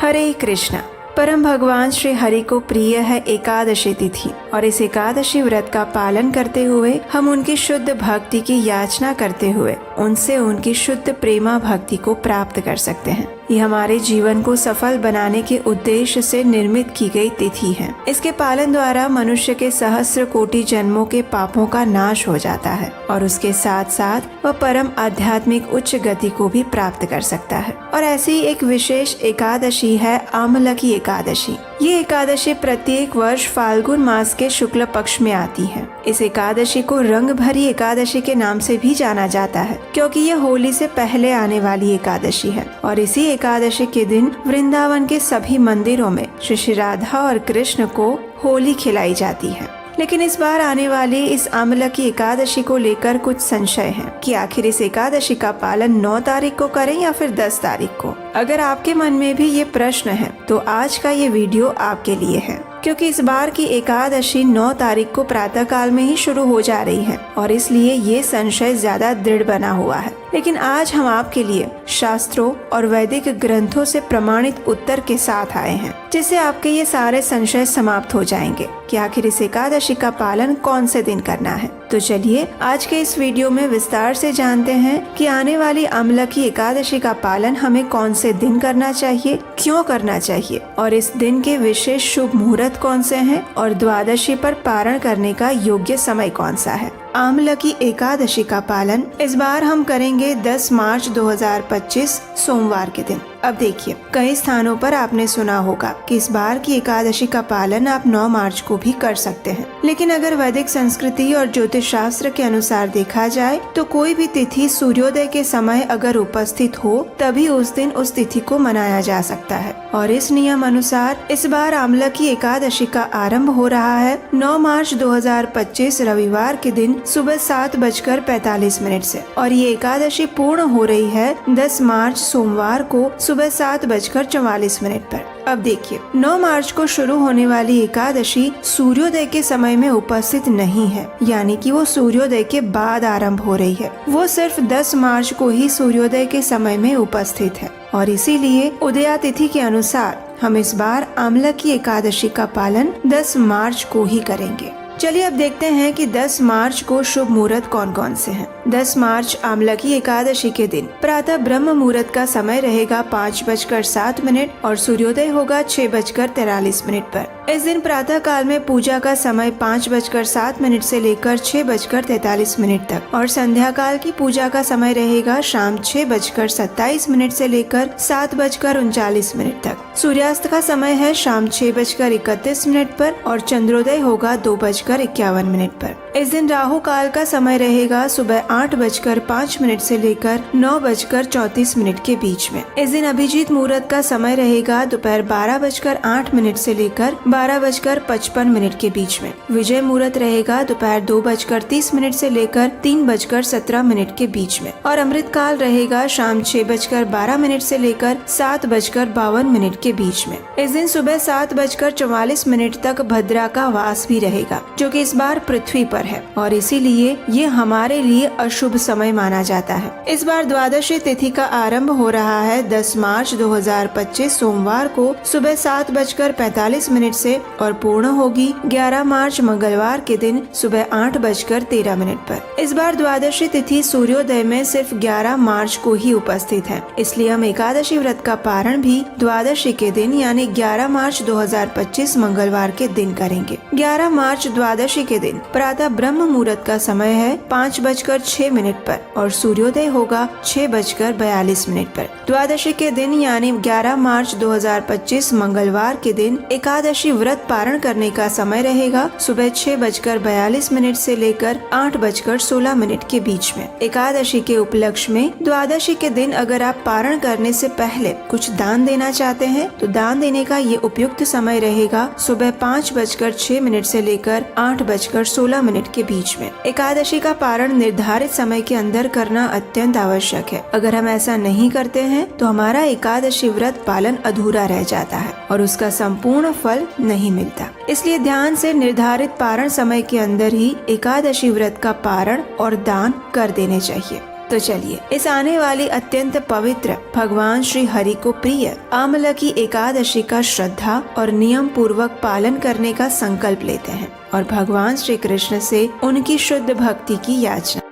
हरे कृष्णा। परम भगवान श्री हरि को प्रिय है एकादशी तिथि और इस एकादशी व्रत का पालन करते हुए हम उनकी शुद्ध भक्ति की याचना करते हुए उनसे उनकी शुद्ध प्रेमा भक्ति को प्राप्त कर सकते हैं। ये हमारे जीवन को सफल बनाने के उद्देश्य से निर्मित की गई तिथि है। इसके पालन द्वारा मनुष्य के सहस्र कोटि जन्मों के पापों का नाश हो जाता है और उसके साथ साथ वह परम आध्यात्मिक उच्च गति को भी प्राप्त कर सकता है। और ऐसी एक विशेष एकादशी है आमलकी एकादशी। ये एकादशी प्रत्येक वर्ष फाल्गुन मास के शुक्ल पक्ष में आती है। इस एकादशी को रंग भरी एकादशी के नाम से भी जाना जाता है क्योंकि ये होली से पहले आने वाली एकादशी है और इसी एकादशी के दिन वृंदावन के सभी मंदिरों में श्री राधा और कृष्ण को होली खिलाई जाती है। लेकिन इस बार आने वाली इस आमलकी एकादशी को लेकर कुछ संशय है कि आखिर इस एकादशी का पालन 9 तारीख को करें या फिर 10 तारीख को। अगर आपके मन में भी ये प्रश्न है तो आज का ये वीडियो आपके लिए है, क्योंकि इस बार की एकादशी 9 तारीख को प्रातः काल में ही शुरू हो जा रही है और इसलिए ये संशय ज्यादा दृढ़ बना हुआ है। लेकिन आज हम आपके लिए शास्त्रों और वैदिक ग्रंथों से प्रमाणित उत्तर के साथ आए हैं, जिससे आपके ये सारे संशय समाप्त हो जाएंगे कि आखिर इस एकादशी का पालन कौन से दिन करना है। तो चलिए आज के इस वीडियो में विस्तार से जानते हैं कि आने वाली आमलकी एकादशी का पालन हमें कौन से दिन करना चाहिए, क्यों करना चाहिए और इस दिन के विशेष शुभ मुहूर्त कौन से हैं और द्वादशी पर पारण करने का योग्य समय कौन सा है। आमलकी एकादशी का पालन इस बार हम करेंगे 10 मार्च 2025 सोमवार के दिन। अब देखिए, कई स्थानों पर आपने सुना होगा कि इस बार की एकादशी का पालन आप 9 मार्च को भी कर सकते हैं। लेकिन अगर वैदिक संस्कृति और ज्योतिष शास्त्र के अनुसार देखा जाए तो कोई भी तिथि सूर्योदय के समय अगर उपस्थित हो तभी उस दिन उस तिथि को मनाया जा सकता है। और इस नियम अनुसार इस बार आमलकी एकादशी का आरंभ हो रहा है 9 मार्च 2025 रविवार के दिन सुबह 7:45 से और ये एकादशी पूर्ण हो रही है 10 मार्च सोमवार को सुबह 7:44 पर। अब देखिए, 9 मार्च को शुरू होने वाली एकादशी सूर्योदय के समय में उपस्थित नहीं है, यानी कि वो सूर्योदय के बाद आरंभ हो रही है। वो सिर्फ 10 मार्च को ही सूर्योदय के समय में उपस्थित है और इसीलिए उदया तिथि के अनुसार हम इस बार आमलकी एकादशी का पालन 10 मार्च को ही करेंगे। चलिए अब देखते हैं कि 10 मार्च को शुभ मुहूर्त कौन कौन से हैं। 10 मार्च आमलकी एकादशी के दिन प्रातः ब्रह्म मुहूर्त का समय रहेगा 5:07 और सूर्योदय होगा 6:43 पर। इस दिन प्रातः काल में पूजा का समय 5:07 से लेकर 6:43 तक और संध्या काल की पूजा का समय रहेगा शाम 6:27 से लेकर 7:39 तक। सूर्यास्त का समय है शाम 6:31 पर और चंद्रोदय होगा 2:51 पर। इस दिन राहु काल का समय रहेगा सुबह 8:05 से लेकर 9:34 के बीच में। इस दिन अभिजीत मुहूर्त का समय रहेगा दोपहर 12:08 से लेकर 12:55 के बीच में। विजय मुहूर्त रहेगा दोपहर 2:30 से लेकर 3:17 के बीच में और अमृत काल रहेगा शाम 6:12 से लेकर 7:52 के बीच में। इस दिन सुबह 7:44 तक भद्रा का वास भी रहेगा, जो कि इस बार पृथ्वी पर है और इसीलिए ये हमारे लिए अशुभ समय माना जाता है। इस बार द्वादशी तिथि का आरंभ हो रहा है 10 मार्च 2025 सोमवार को सुबह 7:45 से और पूर्ण होगी 11 मार्च मंगलवार के दिन सुबह 8:13 पर। इस बार द्वादशी तिथि सूर्योदय में सिर्फ 11 मार्च को ही उपस्थित है, इसलिए हम एकादशी व्रत का पारण भी द्वादशी के दिन यानी 11 मार्च 2025 मंगलवार के दिन करेंगे। 11 मार्च द्वादशी के दिन प्रातः ब्रह्म मुहूर्त का समय है 5:06 पर और सूर्योदय होगा 6:42 पर। द्वादशी के दिन यानी 11 मार्च 2025 मंगलवार के दिन एकादशी व्रत पारण करने का समय रहेगा सुबह 6:42 से लेकर 8:16 के बीच में। एकादशी के उपलक्ष्य में द्वादशी के दिन अगर आप पारण करने से पहले कुछ दान देना चाहते हैं तो दान देने का ये उपयुक्त समय रहेगा सुबह 5:06 से लेकर 8:16 के बीच में। एकादशी का पारण निर्धारित समय के अंदर करना अत्यंत आवश्यक है। अगर हम ऐसा नहीं करते हैं तो हमारा एकादशी व्रत पालन अधूरा रह जाता है और उसका संपूर्ण फल नहीं मिलता। इसलिए ध्यान से निर्धारित पारण समय के अंदर ही एकादशी व्रत का पारण और दान कर देने चाहिए। तो चलिए इस आने वाली अत्यंत पवित्र भगवान श्री हरि को प्रिय आमला की एकादशी का श्रद्धा और नियम पूर्वक पालन करने का संकल्प लेते हैं और भगवान श्री कृष्ण से उनकी शुद्ध भक्ति की याचना